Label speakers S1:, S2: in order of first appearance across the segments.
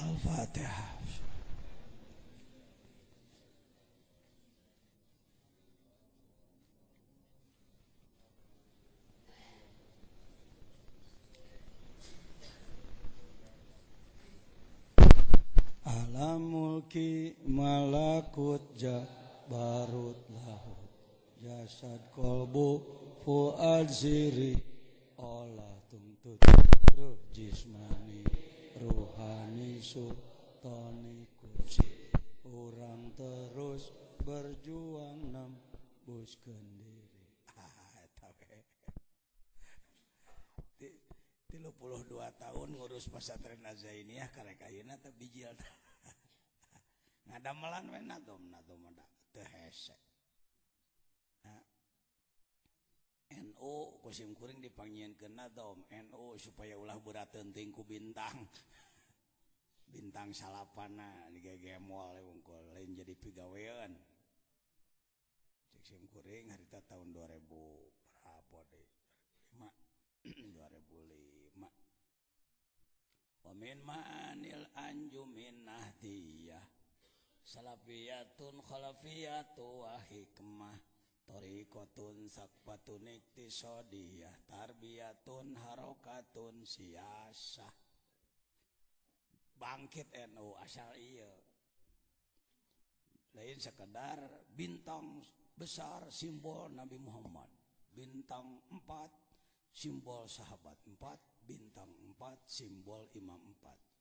S1: Al-Fatihah. Alam mulki malakut jabarut lahut jasad kolbu fuad ziri olah tuntut ruh jismani ruhani sultani kursi orang terus berjuang nembuskeun diri 32 tahun ngurus pesantren Azainiyah karek ayeuna teh bijil ngadamelan we nadom teu hese. NU kusim kuring dipanggieunkeun nadom NU supaya ulah beurateun teuing ku bintang salapana digegemol wungkul lain jadi pigawean cek sim kuring harita tahun 2000 berapa deh 2005 wamin ma'anil anjumin nahdiyah salafiyatun khalafiyatu wa hikmah tariqatun sakbatun iktisodiyah tarbiyatun harokatun siyasah bangkit NU asal iya lain sekedar bintang besar simbol Nabi Muhammad bintang 4 simbol sahabat 4 bintang 4 simbol imam 4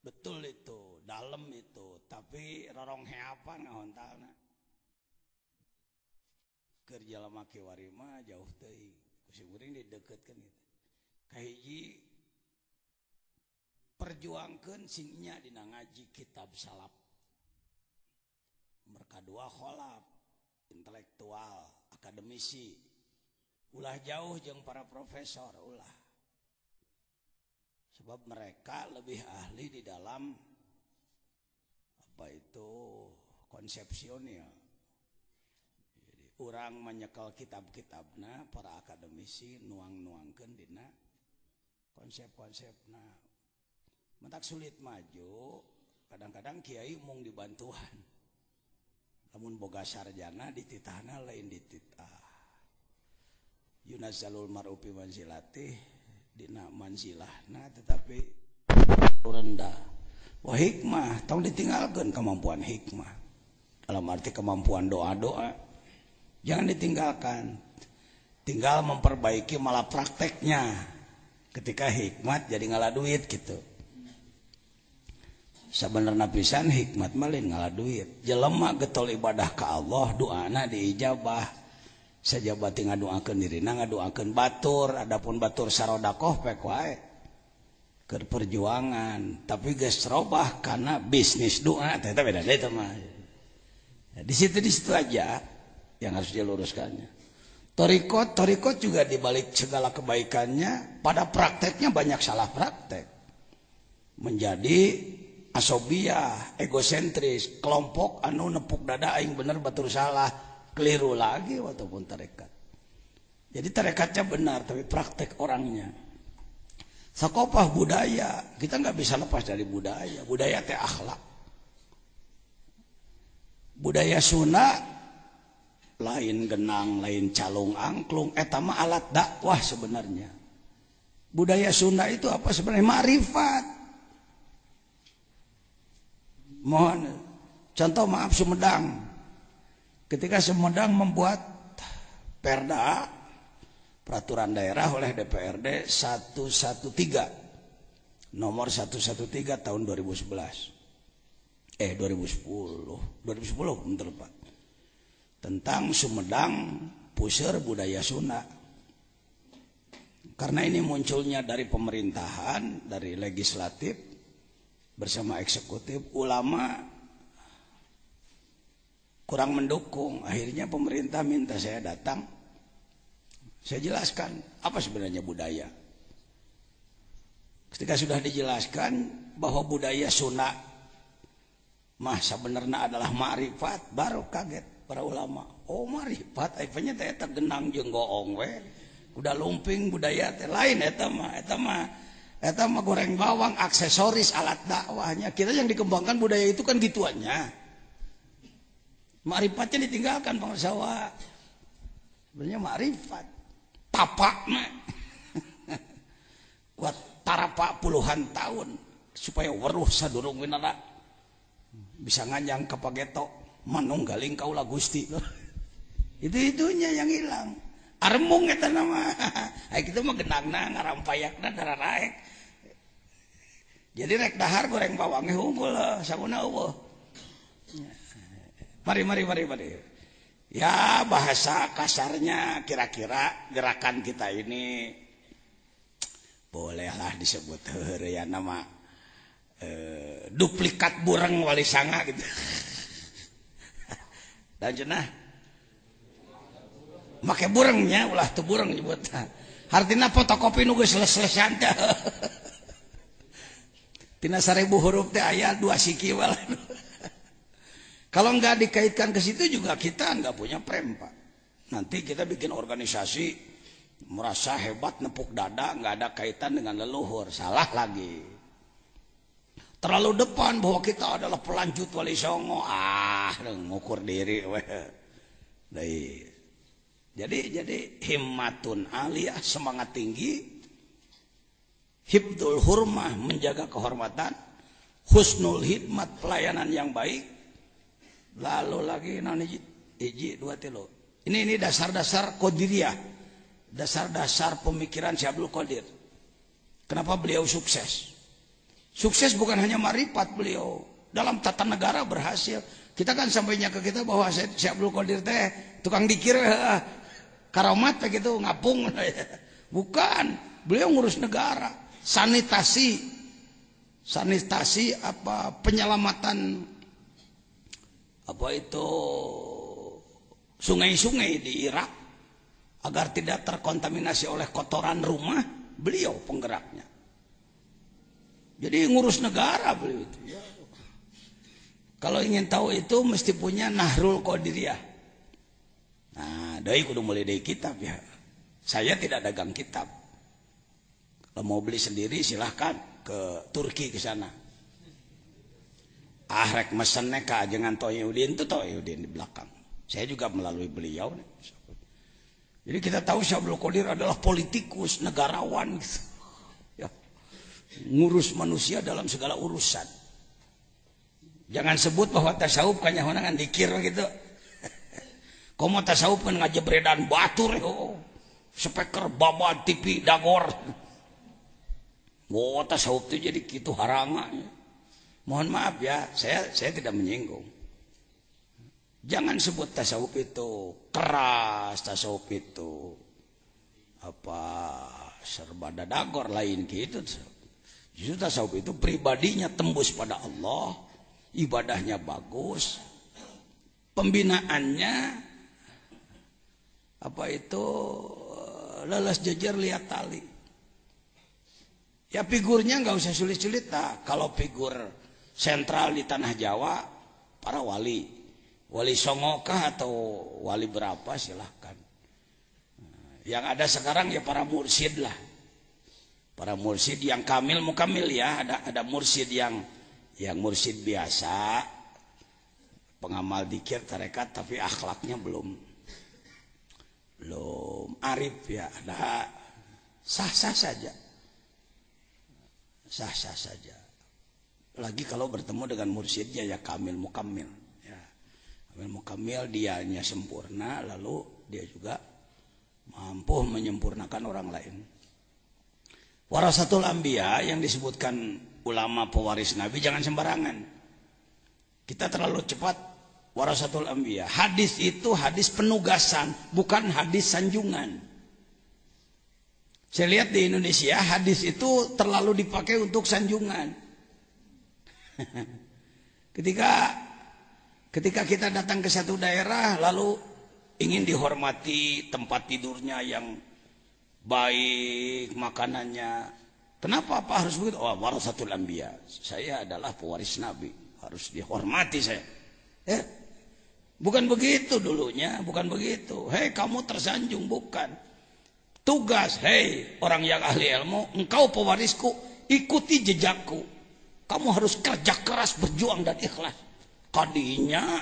S1: betul itu dalam itu tapi rorong heapan ngahontalna kerja lama kiwarima jauh teuing kusim kuring dideketkeun gitu kahiji perjuangkeun singnya dina ngaji kitab salaf nomor kadua kholaf intelektual akademisi ulah jauh jeung para profesor ulah sebab mereka lebih ahli di dalam apa itu konsepsional. Jadi urang menyekel kitab-kitabna para akademisi nuang-nuangkeun dina konsep-konsepna. Mentak sulit maju kadang-kadang kiai mung dibantuan. Namun boga sarjana dititahna lain dititah. Yunazzalul mar'ufi manzilatih dina manzilahna tetapi rendah wa hikmah tong ditinggalkeun kemampuan hikmah dalam arti kemampuan doa-doa jangan ditinggalkan tinggal memperbaiki malah prakteknya ketika hikmat jadi ngalah duit gitu sebenarnya pisan hikmat malin ngalah duit jelema getol ibadah ka Allah doana diijabah sajabati ngadoakeun dirina ngadoakeun batur adapun batur sarodakoh pek wae keur perjuangan tapi geus robah kana bisnis doa teh beda deui teh mah di situ aja yang harus diluruskannya torikot juga dibalik segala kebaikannya pada prakteknya banyak salah praktek menjadi asobiyah egosentris kelompok anu nepuk dada aing bener batur salah keliru lagi walaupun tarekat. Jadi tarekatnya benar tapi praktek orangnya. Sakopah budaya kita nggak bisa lepas dari budaya. Budaya teh akhlak. Budaya Sunda lain genang, lain calung angklung. Eta mah alat dakwah sebenarnya. Budaya Sunda itu apa sebenarnya makrifat. Mohon contoh maaf Sumedang. Ketika Sumedang membuat perda peraturan daerah oleh DPRD 113 nomor 113 tahun 2011 2010 bener Pak tentang Sumedang puseur budaya Sunda karena ini munculnya dari pemerintahan dari legislatif bersama eksekutif ulama kurang mendukung akhirnya pemerintah minta saya datang saya jelaskan apa sebenarnya budaya ketika sudah dijelaskan bahwa budaya Sunda mah sebenarnya adalah makrifat baru kaget para ulama oh makrifat akhirnya teh genang jeung goong we udah lumping budaya teh lain eta mah Eta mah goreng bawang, aksesoris alat dakwahnya. Kita yang dikembangkan budaya itu kan gituannya. Ma'rifatnya ditinggalkan Bang Sawa. Sebenarnya ma'rifat. Tapak mah. Buat tarapa puluhan tahun supaya weruh sadurung winara bisa nganjang ka pageto manunggaling kaula Gusti. Itu-itunya yang hilang. Armung eta nama. Ai kitu mah genangna ngarampayakna dararaek. Jadi rek dahar goreng bawang unggul sabuna eueuh. Mari. Ya bahasa kasarnya kira-kira gerakan kita ini bolehlah disebut ya nama duplikat bureng wali sanga gitu. Dan cenah make burengnya ulah teu bureng nyebutna. Hartina fotokopi nu geus les-lesan teh. Tina 1000 huruf teh aya 2 siki wae. Kalau nggak dikaitkan ke situ juga kita nggak punya prem Pak. Nanti kita bikin organisasi merasa hebat nepuk dada nggak ada kaitan dengan leluhur, salah lagi. Terlalu depan bahwa kita adalah pelanjut Wali Songo, ngukur diri weh. Jadi himmatun aliyah, semangat tinggi, hibdul hurmah, menjaga kehormatan, husnul hidmat, pelayanan yang baik. Lalu lagi hiji 2 3. Ini dasar-dasar qadiriyah, dasar-dasar pemikiran Syekh Abdul Qadir. Kenapa beliau sukses? Sukses bukan hanya marifat beliau, dalam tata negara berhasil. Kita kan sampainya ke kita bahwa Syekh Abdul Qadir teh tukang dikir, karomat begitu ngapung. Bukan, beliau ngurus negara, sanitasi apa penyelamatan apa itu sungai-sungai di Irak agar tidak terkontaminasi oleh kotoran rumah, beliau penggeraknya. Jadi ngurus negara beliau itu. Ya. Kalau ingin tahu itu mesti punya Nahrul Qadiriyah. Nah, dari kudu mulai dari kitab ya. Saya tidak dagang kitab. Kalau mau beli sendiri silahkan ke Turki ke sana. Rek mesennya ke ajengan Toyudin itu Toyudin di belakang. Saya juga melalui beliau. Jadi kita tahu Syekh Abdul Qadir adalah politikus, negarawan gitu. Ya. Ngurus manusia dalam segala urusan. Jangan sebut bahwa tasawuf kanya honangan dikir gitu. Komo tasawuf kan ngajebredan batur speaker babat TV dagor. Oh tasawuf itu jadi gitu harangnya. Mohon maaf ya, saya tidak menyinggung. Jangan sebut tasawuf itu keras, tasawuf itu apa serba dadagor lain gitu. Justru tasawuf itu pribadinya tembus pada Allah, ibadahnya bagus, pembinaannya apa itu leles jejer lihat tali. Ya figurnya nggak usah sulit-sulit lah. Kalau figur sentral di tanah Jawa para wali Songo kah atau wali berapa silahkan. Yang ada sekarang ya para mursyid lah, para mursyid yang kamil mukamil ya. Ada mursyid yang mursyid biasa, pengamal dikir tarekat tapi akhlaknya belum arif ya. Ada sah-sah saja. Lagi kalau bertemu dengan mursyidnya ya kamil mukamil ya. Kamil mukamil dianya sempurna, lalu dia juga mampu menyempurnakan orang lain. Warasatul anbiya yang disebutkan ulama pewaris Nabi jangan sembarangan. Kita terlalu cepat warasatul anbiya. Hadis itu hadis penugasan, bukan hadis sanjungan. Saya lihat di Indonesia hadis itu terlalu dipakai untuk sanjungan. Ketika kita datang ke satu daerah lalu ingin dihormati, tempat tidurnya yang baik, makanannya, kenapa Pak harus begitu? Oh, warasatul anbiya, saya adalah pewaris Nabi, harus dihormati saya. Bukan begitu dulunya, bukan begitu. Hei kamu tersanjung, bukan. Tugas, hei orang yang ahli ilmu, engkau pewarisku, ikuti jejakku. Kamu harus kerja keras, berjuang dan ikhlas. Kadinya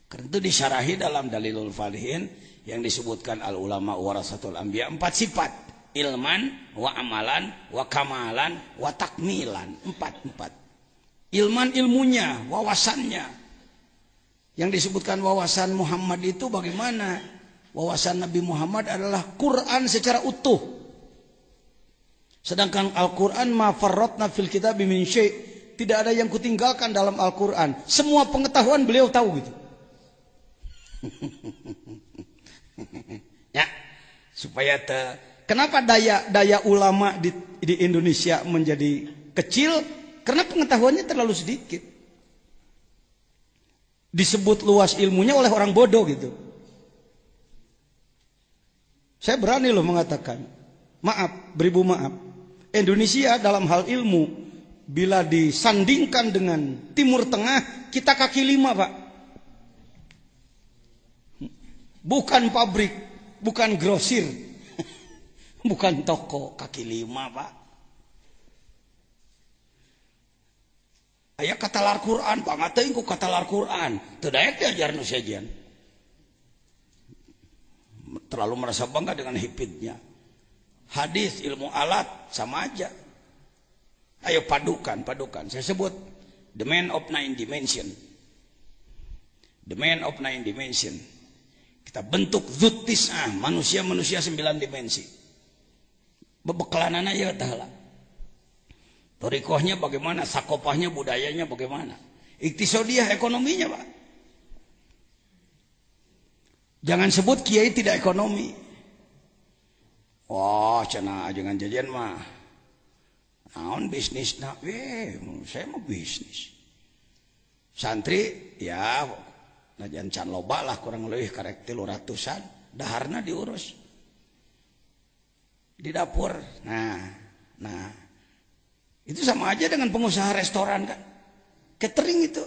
S1: karena itu disyarahi dalam Dalilul Falihin yang disebutkan al ulama warasatul anbiya, 4 sifat: ilman, wa amalan, wa kamalan, wa takmilan. 4. Ilman ilmunya, wawasannya. Yang disebutkan wawasan Muhammad itu bagaimana? Wawasan Nabi Muhammad adalah Quran secara utuh. Sedangkan Al-Quran ma farratna fil kitabi min syai', tidak ada yang kutinggalkan dalam Al-Quran. Semua pengetahuan beliau tahu gitu. Ya, supaya kenapa daya ulama di Indonesia menjadi kecil? Karena pengetahuannya terlalu sedikit. Disebut luas ilmunya oleh orang bodoh gitu. Saya berani loh mengatakan, maaf, beribu maaf, Indonesia dalam hal ilmu bila disandingkan dengan Timur Tengah, kita kaki 5, Pak. Bukan pabrik, bukan grosir, bukan toko, kaki 5, Pak. Aya kata Al-Quran, Pak, ngatain ku kata Al-Quran. Teu daek diajar nu sajian. Terlalu merasa bangga dengan hipidnya. Hadis, ilmu alat, sama aja. Ayo padukan. Saya sebut the man of 9 dimension. The man of 9 dimension. Kita bentuk zutisah, manusia 9 dimensi. Bebekelanana ya tahala. Torikohnya bagaimana, sakopahnya, budayanya bagaimana. Iktisodiyah, ekonominya, Pak. Jangan sebut kiai tidak ekonomi. Wah, cenah jangan jajan mah. Naon bisnis nak? Saya mau bisnis. Santri ya najan can loba lah kurang lebih karek 300-an, daharna diurus di dapur. Nah itu sama aja dengan pengusaha restoran kan, catering itu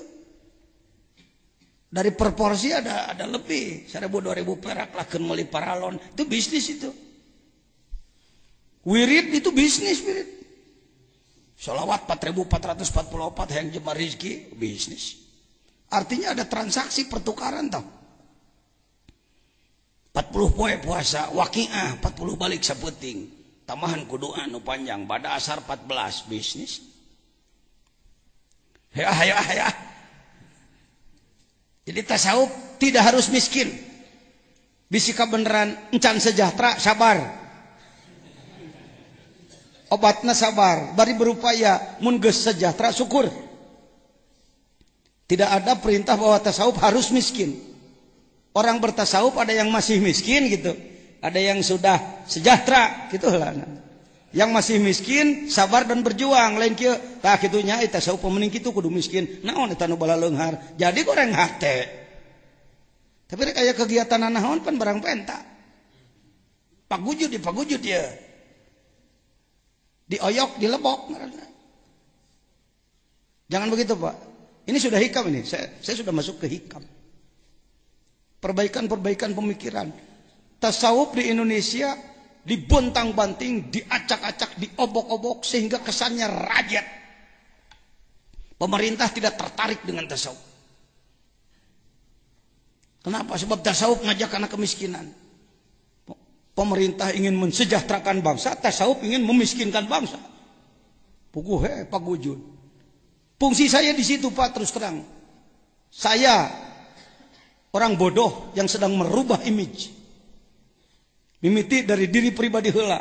S1: dari proporsi ada lebih 1.000-2.000 perak lah keun meuli paralon, itu bisnis itu. Wirid itu bisnis, wirid. Sholawat 4.444 yang jemar rizki, bisnis. Artinya ada transaksi pertukaran tau. 40 poe puasa, waqiah 40 balik saputing, tambahan kuduan nu panjang, bada asar 14, bisnis. Ya. Jadi tasawuf tidak harus miskin. Bisika beneran encan sejahtera, sabar. Obatna sabar, bari berupaya, mun geus sejahtera syukur. Tidak ada perintah bahwa tasawuf harus miskin. Orang bertasawuf ada yang masih miskin gitu, ada yang sudah sejahtera gitu lah. Yang masih miskin sabar dan berjuang, lain kieu tah kitu nya tasawuf pemending kitu kudu miskin. Naon eta nu bala leunghar? Jadi goreng hate. Tapi rek aya kegiatan naon pan barang penta. Pagujud ya. Dioyok, dilebok. Jangan begitu, Pak. Ini sudah hikam ini. Saya sudah masuk ke hikam. Perbaikan pemikiran. Tasawuf di Indonesia dibontang-banting, diacak-acak, diobok-obok sehingga kesannya rajat. Pemerintah tidak tertarik dengan tasawuf. Kenapa? Sebab tasawuf ngajak anak kemiskinan. Pemerintah ingin mensejahterakan bangsa, tasawuf ingin memiskinkan bangsa. Puguh pagujud. Fungsi saya di situ, Pak, terus terang. Saya orang bodoh yang sedang merubah image. Mimiti dari diri pribadi heula.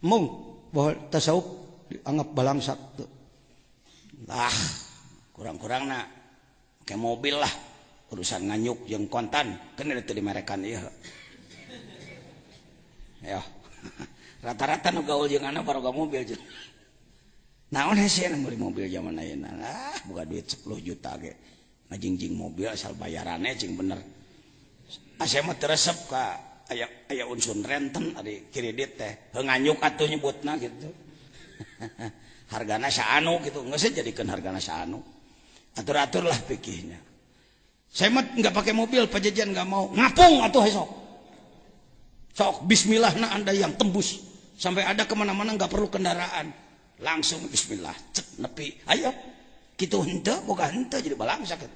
S1: Mung bahwa tasawuf dianggap balangsak tuh. Lah, kurang-kurang nak kayak mobil lah. Urusan nganyuk yang kontan kan itu dimerekan ieu. Ya. Rata-rata nu gaul jeung anak baroga mobil jeung. Naon hese nu meuli mobil zaman ayeuna? Boga duit 10 juta ge. Ngajingjing mobil asal bayarannya cing bener. Asa mah teu resep ka aya unsur renten ari kredit teh. Heuh nganyuk atuh nyebutna gitu. Hargana saanu gitu, geus jadikeun hargana saanu. Atur-atur lah pikirnya. Saya mah nggak pakai mobil, pajajan nggak mau, ngapung atau esok. Sok Bismillah na anda yang tembus Sampai ada kemana-mana nggak perlu kendaraan, langsung bismillah, cek nepi, ayo, gitu hente, boga hente jadi balang sakit.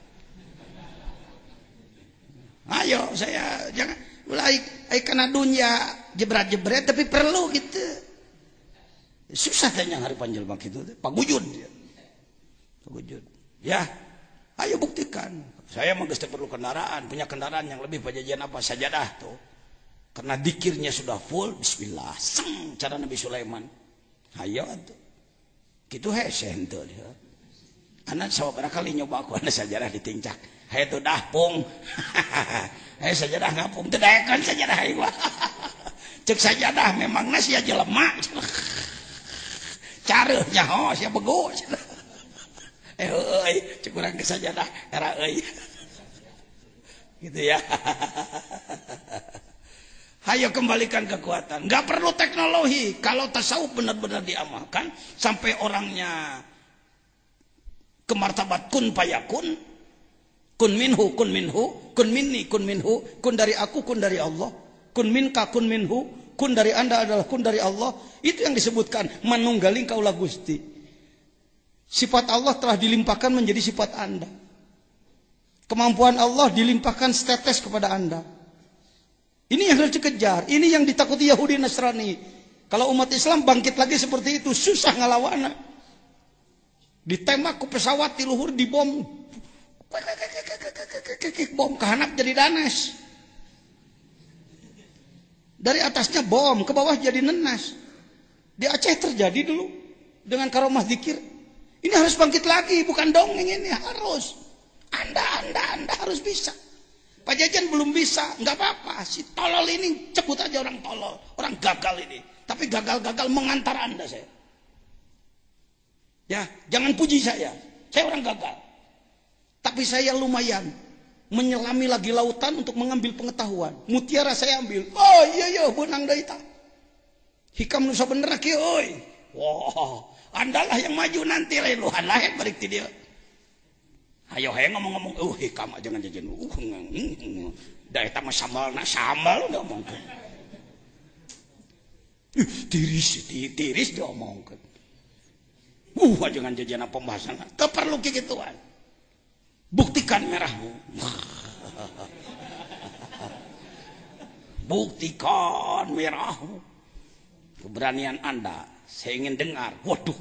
S1: Ayo saya jangan mulai karena dunia jebret-jebret tapi perlu gitu. Susah tanya hari panjelma gitu, pagujud dia. Pagujud. Ya, ayo buktikan. Saya mah geus perlu kendaraan, punya kendaraan yang lebih pajajian apa sajadah tuh. Karena dikirnya sudah full, bismillah, sang cara Nabi Sulaiman. Ayo atuh. Kitu hese henteu dia. Anak sabaraha kali nyoba aku ana sajadah ditincak. Haye tuh dahpung. Haye sajadah ngapung teu daekeun sajadah aing mah. Cek sajadah memangna sia jelema. Careuh nyaho sia bego. Euy, cek urang ke sajadah era euy. Gitu ya. Hayo kembalikan kekuatan. Nggak perlu teknologi. Kalau tasawuf benar-benar diamalkan sampai orangnya ke martabat kun payakun, kun minhu, kun minhu, kun minni, kun minhu, kun dari aku, kun dari Allah, kun minka, kun minhu, kun dari anda adalah kun dari Allah. Itu yang disebutkan manunggaling kaulah Gusti. Sifat Allah telah dilimpahkan menjadi sifat anda. Kemampuan Allah dilimpahkan setetes kepada anda. Ini yang harus dikejar. Ini yang ditakuti Yahudi Nasrani. Kalau umat Islam bangkit lagi seperti itu, susah ngalawana. Ditembak ke pesawat di luhur, dibom. Bom kehanap jadi danas. Dari atasnya bom, ke bawah jadi nenas. Di Aceh terjadi dulu dengan karomah zikir. Ini harus bangkit lagi, bukan dongeng ini, harus. Anda harus bisa. Pak Jajan belum bisa, nggak apa-apa. Si tolol ini cebut aja orang tolol, orang gagal ini. Tapi gagal-gagal mengantar Anda saya. Ya, jangan puji saya orang gagal. Tapi saya lumayan menyelami lagi lautan untuk mengambil pengetahuan. Mutiara saya ambil. Oh iya benang deui tah. Hikam nu sabenerna kieu euy. Wah, Andalah yang maju nanti lain luhan lain balik ti dieu. Ayo haye ngomong-ngomong, hikam jangan jajan. Da eta mah sambal diomongkeun. Tiris diomongkeun. Jangan jajan pembahasan. Teu perlu kigituan. Buktikan merahmu. Buktikan merahmu. Keberanian Anda, saya ingin dengar. Waduh.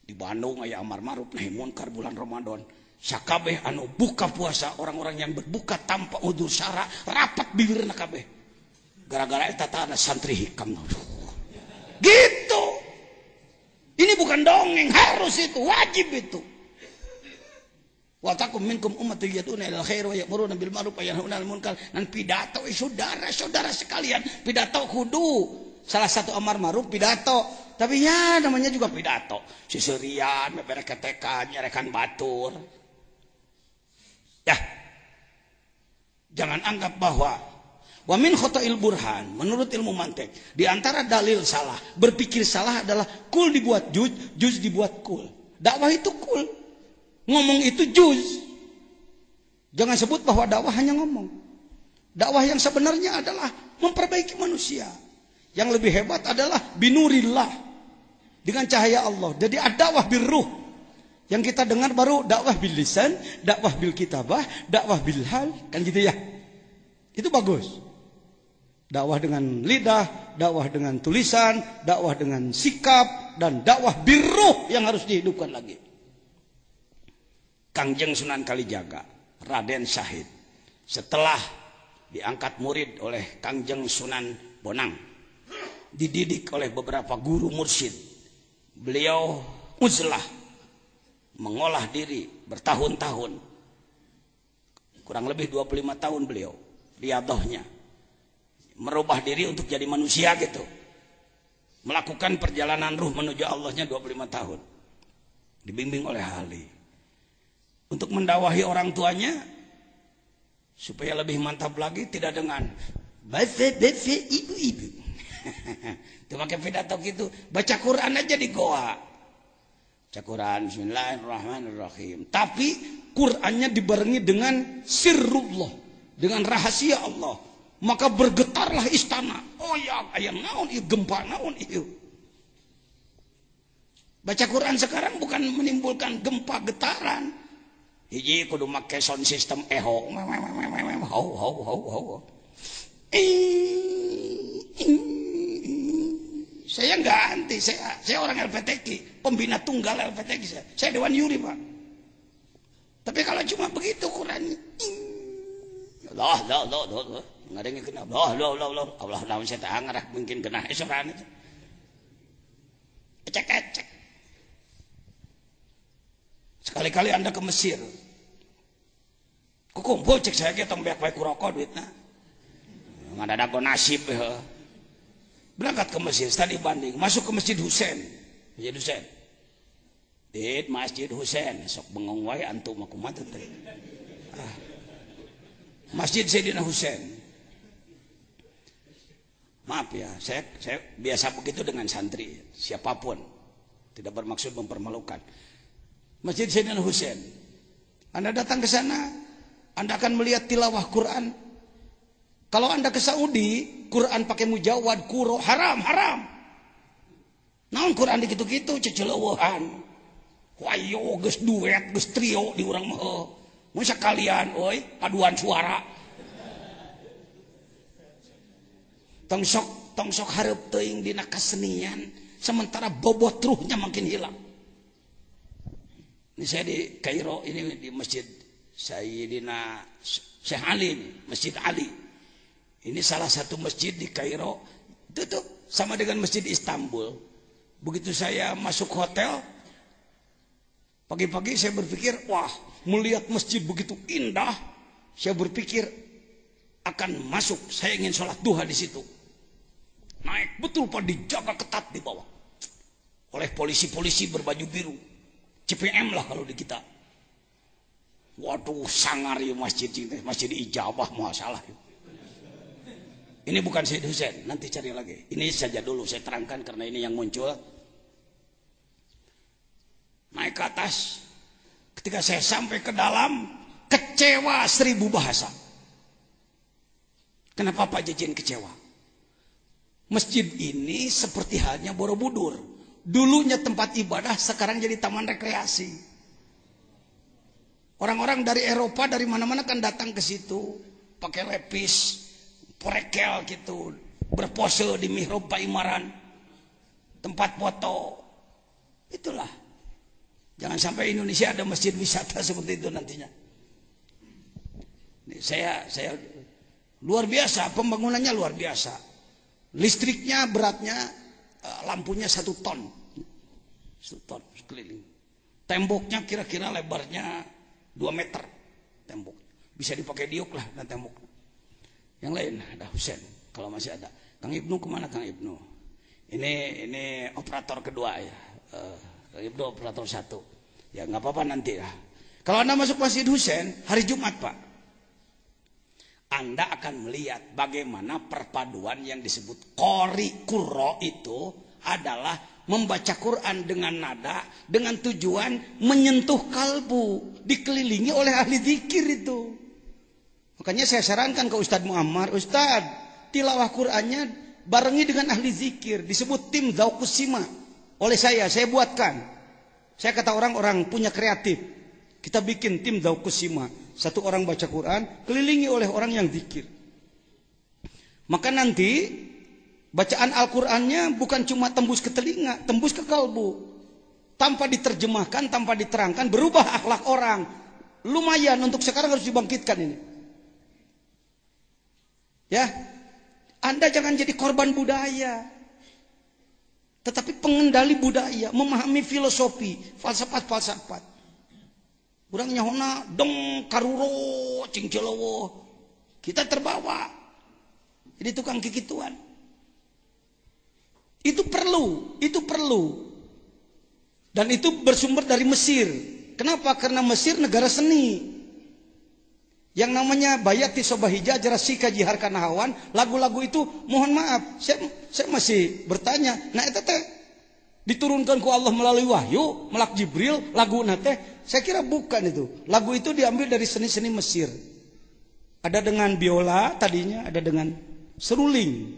S1: Di Bandung aya amar ma'ruf nahi munkar bulan Ramadan. Sakabeh anu buka puasa, orang-orang yang berbuka tanpa udzur syara rapat bibirna kabeh. Gara-gara eta teh ada santri hikam. Gitu. Ini bukan dongeng, harus itu, wajib itu. Wa takum minkum ummatun yad'una ilal khair wa ya'muruna bil ma'ruf wa yanhauna 'anil munkar. Dan pidato saudara-saudara sekalian, pidato kudu salah satu amar ma'ruf pidato. Tapi ya namanya juga pidato. Siserian, bebereketekan, nyerekan batur. Ya. Jangan anggap bahwa wa min khota'il burhan, menurut ilmu mantek, di antara dalil salah, berpikir salah adalah kul dibuat juz dibuat kul. Dakwah itu kul. Ngomong itu juz. Jangan sebut bahwa dakwah hanya ngomong. Dakwah yang sebenarnya adalah memperbaiki manusia. Yang lebih hebat adalah binurillah. Dengan cahaya Allah. Jadi ad-dakwah birruh. Yang kita dengar baru dakwah bil lisan, dakwah bil kitabah, dakwah bil hal, kan gitu ya. Itu bagus. Dakwah dengan lidah, dakwah dengan tulisan, dakwah dengan sikap, dan dakwah birruh yang harus dihidupkan lagi. Kangjeng Sunan Kalijaga, Raden Syahid, setelah diangkat murid oleh Kangjeng Sunan Bonang, dididik oleh beberapa guru mursyid, beliau uzlah, mengolah diri bertahun-tahun, kurang lebih 25 tahun beliau riadohnya, merubah diri untuk jadi manusia gitu, melakukan perjalanan ruh menuju Allahnya 25 tahun, dibimbing oleh ahli, untuk mendakwahi orang tuanya supaya lebih mantap lagi, tidak dengan bahasa ibu-ibu. Itu pakai pidato gitu, baca Quran aja di goa. Baca Quran bismillahirrahmanirrahim. Tapi Qurannya dibarengi dengan sirrullah, dengan rahasia Allah. maka bergetarlah istana. Oh ya, aya naon ieu, gempa naon ieu. Baca Quran sekarang bukan menimbulkan gempa getaran. Hiji kudu make sound system eho. Saya enggak anti, saya orang LPTQ, pembina tunggal LPTQ saya Dewan Yuri, Pak. Tapi kalau cuma begitu Quran, Allah ngadengin kena Allah naon saya teh ngarah mungkin kena esoran itu. Ecek. Sekali-kali Anda ke Mesir, kukumpul cek saya kita tong beak-beak rokok duitna. Ngadadak nasib ya. Berangkat ke Mesir, tadi banding, masuk ke Masjid Husain. Masjid Husain. Di Masjid Husain, sok bengong wae antum aku mah teh. Masjid Sayyidina Husain. Maaf ya, saya biasa begitu dengan santri, siapapun. Tidak bermaksud mempermalukan. Masjid Sayyidina Husain. Anda datang ke sana, Anda akan melihat tilawah Quran. Kalau Anda ke Saudi, Quran pakai mujawad, kuro, haram. Naon Quran dikitu-kitu ceceleueuhan. Wayo geus duet, geus trio di urang mah. Mun sakalian euy, paduan suara. Tong sok hareup teuing dina kasenian, sementara bobot ruhnya makin hilang. Ini saya di Kairo, ini di Masjid Sayyidina Syekh Ali, Masjid Ali. Ini salah satu masjid di Kairo. Itu sama dengan masjid Istanbul. Begitu saya masuk hotel, pagi-pagi saya berpikir, wah, melihat masjid begitu indah, saya berpikir akan masuk. Saya ingin sholat duha di situ. Naik betul Pak, dijaga ketat di bawah oleh polisi-polisi berbaju biru. CPM lah kalau di kita. Waduh, sangar ya masjid ini, masjid ijabah masalah. Ini bukan Sayyid Husain, nanti cari lagi. Ini saja dulu saya terangkan karena ini yang muncul. Naik ke atas, ketika saya sampai ke dalam, kecewa 1000 bahasa. Kenapa Pak Jejin kecewa? Masjid ini seperti halnya Borobudur. Dulunya tempat ibadah, sekarang jadi taman rekreasi. Orang-orang dari Eropa, dari mana-mana kan datang ke situ, pakai lepis, porekel gitu, berpose di mihrab Paimaran, tempat foto. Itulah. Jangan sampai Indonesia ada masjid wisata seperti itu nantinya. Ini saya luar biasa, pembangunannya luar biasa. Listriknya beratnya, lampunya 1 ton. 1 ton sekeliling. Temboknya kira-kira lebarnya 2 meter. Tembok. Bisa dipakai diuk lah dan tembok. Yang lain ada Husain kalau masih ada. Kang Ibnu kemana Kang Ibnu? Ini operator kedua ya. Kang Ibnu operator 1. Ya nggak apa-apa nanti lah. Kalau Anda masuk Masjid Husain hari Jumat Pak, Anda akan melihat bagaimana perpaduan yang disebut qori qurra itu adalah membaca Quran dengan nada dengan tujuan menyentuh kalbu, dikelilingi oleh ahli zikir itu. Makanya saya sarankan ke Ustadz Muammar, Ustadz, tilawah Qur'annya barengi dengan ahli zikir, disebut tim Zauqusima. Oleh saya buatkan. Saya kata orang-orang punya kreatif. Kita bikin tim Zauqusima. 1 orang baca Quran, kelilingi oleh orang yang zikir. Maka nanti bacaan Al-Qur'annya bukan cuma tembus ke telinga, tembus ke kalbu. Tanpa diterjemahkan, tanpa diterangkan, berubah akhlak orang. Lumayan untuk sekarang harus dibangkitkan ini. Ya, Anda jangan jadi korban budaya, tetapi pengendali budaya, memahami filosofi, falsafat. Urang nyahona dong karuro cing celowo, kita terbawa jadi tukang kikituan. Itu perlu, dan itu bersumber dari Mesir. Kenapa? Karena Mesir negara seni. Yang namanya Bayati Sobahija Jarasika Jihar Kanahawan, lagu-lagu itu mohon maaf, saya masih bertanya, nah itu teh diturunkan ku Allah melalui wahyu, melak Jibril, lagu nate, saya kira bukan itu. Lagu itu diambil dari seni-seni Mesir. Ada dengan biola tadinya, ada dengan seruling.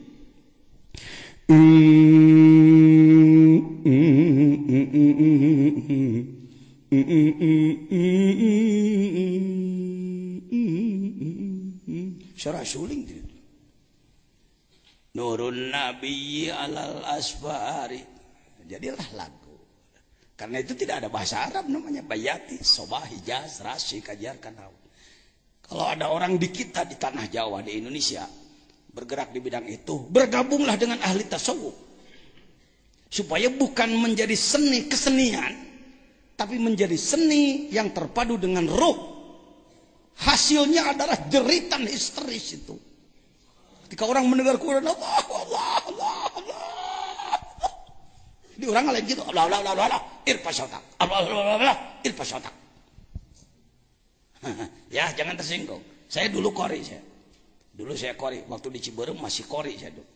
S1: Suara suling gitu. Nurun Nabi alal asfari. Jadilah lagu. Karena itu tidak ada bahasa Arab namanya bayati, sobah, hijaz, rasi, kajarkan. Kalau ada orang di kita di tanah Jawa di Indonesia bergerak di bidang itu, bergabunglah dengan ahli tasawuf supaya bukan menjadi seni kesenian, tapi menjadi seni yang terpadu dengan roh. Hasilnya adalah jeritan histeris itu. Ketika orang mendengar Quran, Allah, Allah, Allah, Allah, di orang lain gitu, Allah, Allah, Allah, Allah, irfasotak, Allah, Allah, Allah, Allah, irfasotak. Ya, jangan tersinggung. Saya dulu kori, dulu saya kori. Waktu di Ciberem masih kori saya dulu.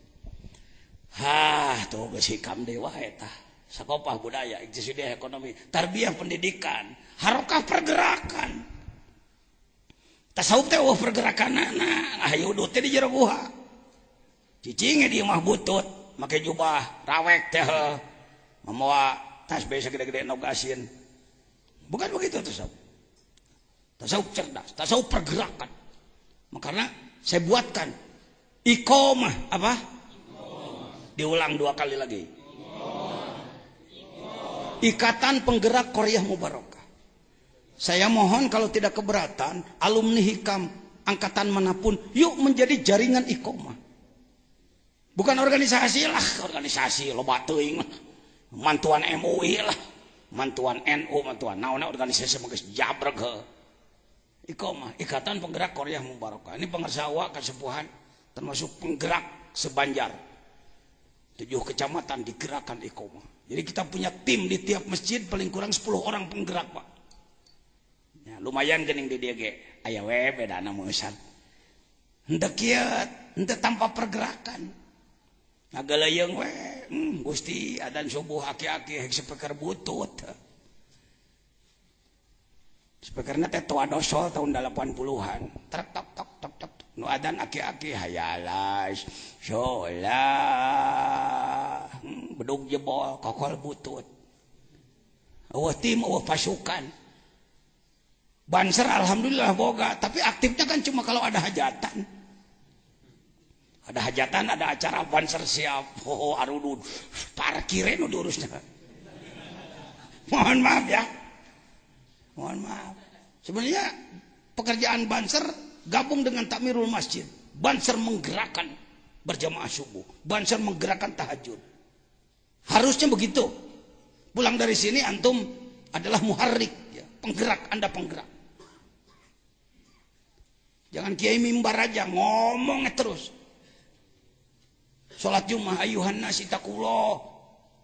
S1: Tuh gesikam dewa eta. Sakopah budaya, iktidai ekonomi, tarbiyah pendidikan, harokah pergerakan. Tasawuf teh pergerakanana, ayo udut teh di jero guha. Cicing di mah butut, make jubah rawek teh membawa tasbih segede-gede nogasin. Bukan begitu tasawuf. Tasawuf cerdas, tasawuf pergerakan. Makanya saya buatkan iqomah apa? Diulang 2 kali lagi. Ikatan Penggerak Qaryah Mubarakah. Saya mohon kalau tidak keberatan, alumni Hikam angkatan manapun, yuk menjadi jaringan iqomah. Bukan organisasi lah, organisasi loba teuing lah. Mantuan MUI lah, mantuan NU, mantuan naonna organisasi mah geus jabreg heuh. Iqomah, Ikatan Penggerak Qaryah Mubarakah. Ini pengersawa kasepuhan termasuk penggerak sebanjar. 7 kecamatan digerakkan iqomah. Jadi kita punya tim di tiap masjid paling kurang 10 orang penggerak, Pak. Ya, lumayan geuning di dieu ge. Aya we bedana meusan. Henteu kieu, henteu tanpa pergerakan. Ngagaleyeung we, Gusti adzan subuh aki-aki hek speaker butut. Speakerna teh tua dosol tahun 80-an. Tek tok tok tok tok. Nu adzan aki-aki hayalas sholah. Bedug jebol kokol butut. Eueuh tim, eueuh pasukan. Banser alhamdulillah boga, tapi aktifnya kan cuma kalau ada hajatan. Ada hajatan, ada acara banser siap. Oh, arudud parkire nu diurusna. Mohon maaf ya. Mohon maaf. Sebenarnya pekerjaan banser gabung dengan takmirul masjid. Banser menggerakkan berjamaah subuh. Banser menggerakkan tahajud. Harusnya begitu. Pulang dari sini antum adalah muharrik, ya, penggerak, Anda penggerak. Jangan kiai mimbar aja ngomongnya terus. Salat Jumat ayuhan nasi takullah.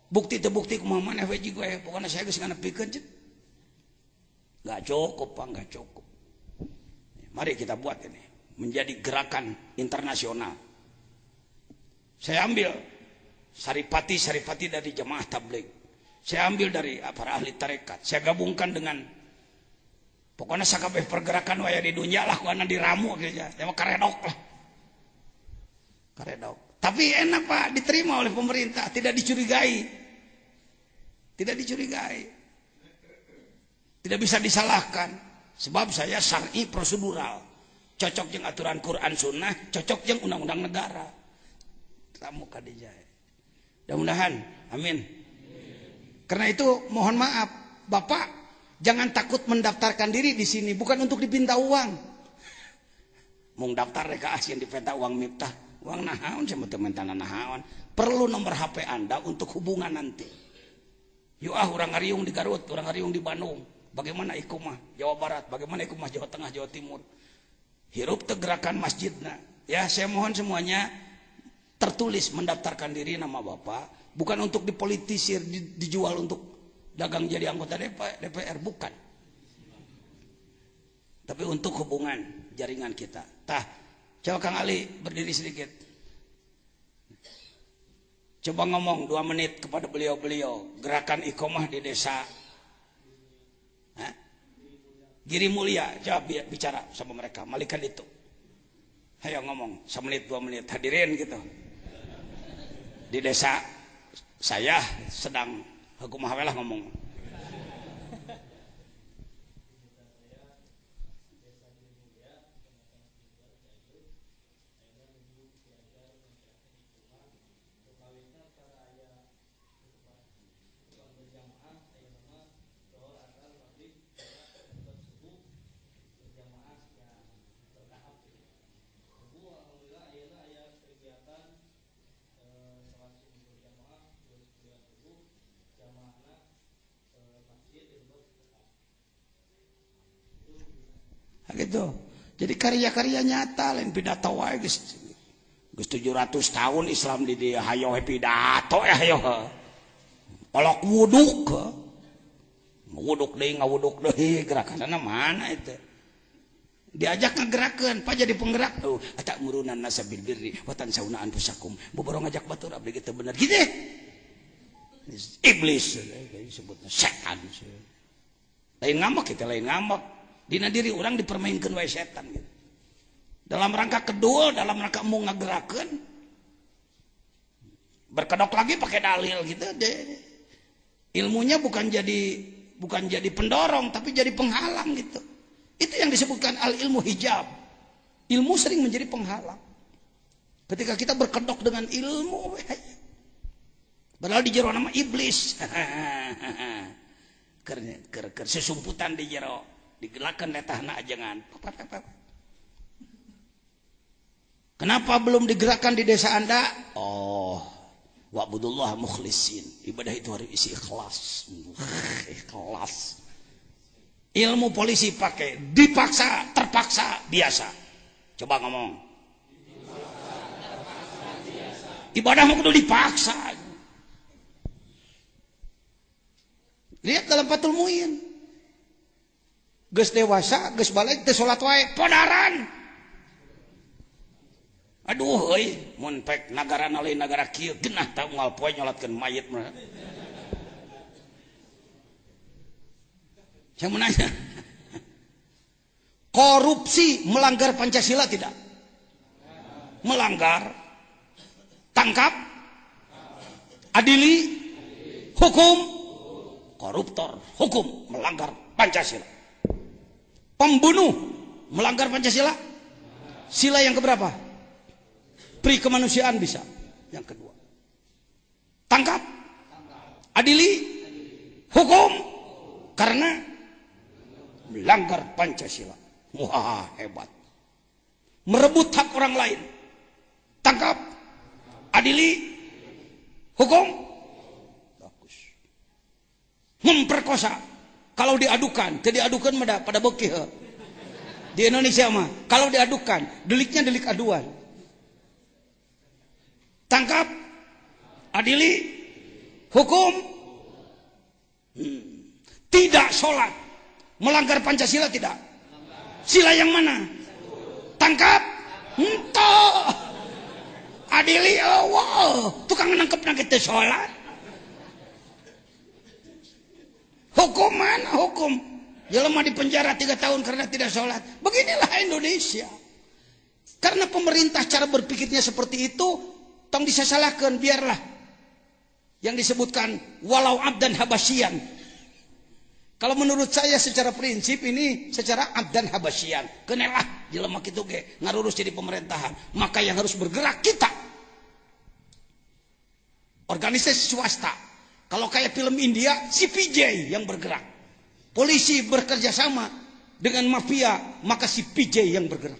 S1: Bukti terbukti kumaha maneh we jiga pokona saya geus nganepikeun ceuk. Enggak cukup, Pak, enggak cukup. Mari kita buat ini menjadi gerakan internasional. Saya ambil saripati dari jemaah tabligh. Saya ambil dari para ahli tarekat. Saya gabungkan dengan pokoknya sakabeh pergerakan waya di dunia lah kuana diramu aja. Ya mah karedok lah. Karedok. Tapi enak, Pak, diterima oleh pemerintah, tidak dicurigai. Tidak dicurigai. Tidak bisa disalahkan. Sebab saya syar'i prosedural. Cocok jeung aturan Quran Sunnah, cocok jeung undang-undang negara. Tamu kadijaya. Mudah-mudahan, amin. Karena itu mohon maaf, Bapak jangan takut mendaftarkan diri di sini, bukan untuk dipinta uang. Mau daftar reka asieun dipinta uang miftah. Uang nahaon sama teman-teman nahaon. Perlu nomor HP Anda untuk hubungan nanti. Yuk orang ngariung di Garut, orang ngariung di Bandung. Bagaimana iqomah Jawa Barat, bagaimana iqomah Jawa Tengah, Jawa Timur. Hirup tegerakan masjidna. Ya, saya mohon semuanya tertulis mendaftarkan diri nama Bapak, bukan untuk dipolitisir, dijual untuk dagang jadi anggota DPR, bukan. Tapi untuk hubungan jaringan kita. Tah, coba Kang Ali berdiri sedikit. Coba ngomong 2 menit kepada beliau-beliau gerakan iqomah di desa Giri Mulia. Coba bicara sama mereka, malikan itu. Ayo ngomong 1 menit 2 menit hadirin gitu. Di desa saya sedang kumaha we lah ngomong. Gitu. Jadi karya-karya nyata lain pidato wae geus 700 tahun Islam di dia hayo pidato ya hayo. Olok wuduk. Wuduk deui ngawuduk deui gerakanna mana itu. Diajak ngagerakeun pa jadi penggerak. Oh, eta murunan nasabil birri wa tansauna anfusakum. Boboro ngajak batur abdi kitu bener gitu. Iblis disebutna setan. Lain ngambek kita lain ngambek. Dina diri orang dipermainkan wae setan gitu. Dalam rangka kedul, dalam rangka mau ngagerakeun berkedok lagi pakai dalil gitu. Ilmunya bukan jadi pendorong tapi jadi penghalang gitu. Itu yang disebutkan al ilmu hijab. Ilmu sering menjadi penghalang. Ketika kita berkedok dengan ilmu, padahal di jero nama iblis. Ker sesumputan di jero. Digelakan letahna ajengan. Kenapa belum digerakkan di desa Anda? Oh, wa'budullah mukhlisin. Ibadah itu harus isi ikhlas. Ikhlas. Ilmu polisi pakai dipaksa, terpaksa, biasa. Coba ngomong. Ibadah mau kudu dipaksa. Lihat dalam Fathul Muin. Geus dewasa, geus balik teu salat wae, podaran. Aduh euy, mun pek nagarana lain nagara kieu genah ta unggal poe nyolatkeun mayit mah. Saya menanya. Korupsi melanggar Pancasila tidak? Melanggar. Tangkap. Adili. Hukum. Koruptor. Hukum melanggar Pancasila. Pembunuh melanggar Pancasila. Sila yang keberapa? Pri kemanusiaan bisa. Yang kedua. Tangkap. Adili. Hukum. Karena melanggar Pancasila. Wah, hebat. Merebut hak orang lain. Tangkap. Adili. Hukum. Bagus. Memperkosa. Kalau diadukan, diadukan pada bokeh. Di Indonesia mah, kalau diadukan, deliknya delik aduan. Tangkap, adili, hukum. Tidak sholat, melanggar Pancasila tidak. Sila yang mana? Tangkap, entah. Adili, oh, wow. Tukang nangkep kita sholat. Hukum mana hukum? Jelema di penjara 3 tahun karena tidak sholat. Beginilah Indonesia. Karena pemerintah cara berpikirnya seperti itu, tong disasalahkan, biarlah. Yang disebutkan walau abdan habasyian. Kalau menurut saya secara prinsip ini secara abdan habasyian. Kenelah jelema kitu ge ngarurus jadi pemerintahan. Maka yang harus bergerak kita. Organisasi swasta. Kalau kayak film India, si PJ yang bergerak. Polisi bekerja sama dengan mafia, maka si PJ yang bergerak.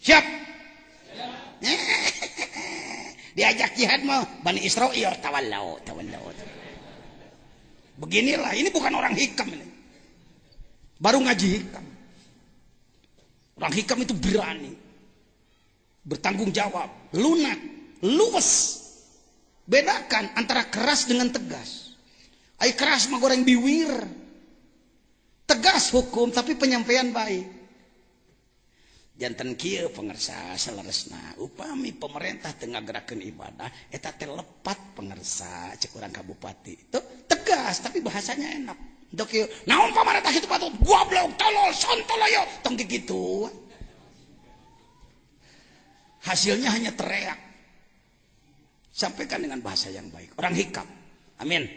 S1: Siap? Diajak jihad mau Bani Israil tawallau. Beginilah, ini bukan orang hikam ini. Baru ngaji hikam. Orang hikam itu berani. Bertanggung jawab, lunak. Luwes. Bedakan antara keras dengan tegas. Ai keras mah goreng biwir. Tegas hukum tapi penyampaian baik. Janten kieu pengersa saleresna. Upami pemerintah teu ngagerakeun ibadah eta teh lepat pengersa cek urang ka bupati. Tuh tegas tapi bahasanya enak. Untuk kieu naon pamarentah kitu patut goblok tolol sontol ayo tong kitu. Hasilnya hanya teriak. Sampaikan dengan bahasa yang baik. Orang hikam. Amin.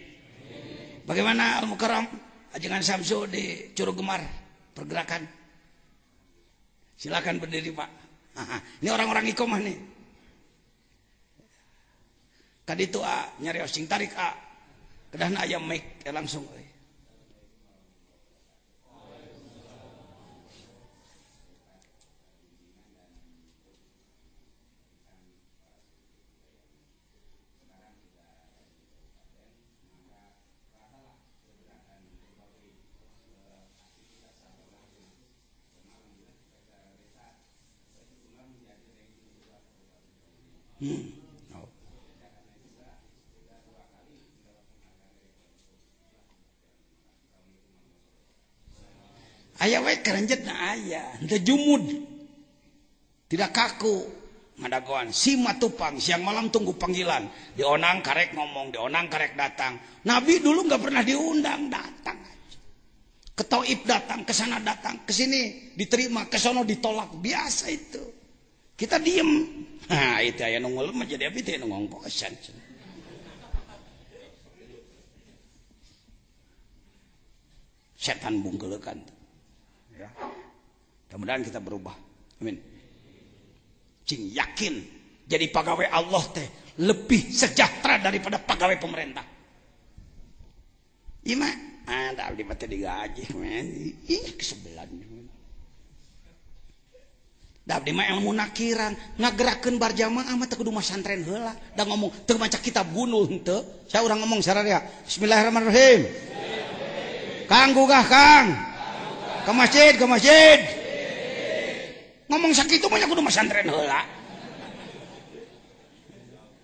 S1: Bagaimana Al-Mukarram Ajengan Samsu di Curugemar pergerakan? Silakan berdiri Pak. Ini orang-orang ikomah nih. Kaditu A nyari osing tarik A. Kedahna aya mic langsung. Oh. Ayah we kerenjet na ayah, henteu jumud, tidak kaku, ngadagoan, si matupang siang malam tunggu panggilan, dionang karek ngomong, dionang karek datang. Nabi dulu nggak pernah diundang, datang aja. Ketoib datang, ke sana datang, ke sini diterima, ke sono ditolak, biasa itu. Kita diem. Nah, itu aya nu ngeuleum mah jadi abdi teh nu ngongkosan. Setan bungkeulekan. Ya. Mudah-mudahan kita berubah. Amin. Cing yakin jadi pegawai Allah teh lebih sejahtera daripada pegawai pemerintah. Ima, ada abdi mah teh digaji, men. Ih, kesebelan. Da abdi mah ilmu nakiran, ngagerakeun barjamaah mah teu kudu masantren heula. Da ngomong teu maca kitab gunul henteu. Saya urang ngomong sararea. Bismillahirrahmanirrahim. Kang gugah Kang. Ke masjid, ke masjid. Ngomong sakitu mah kudu masantren heula.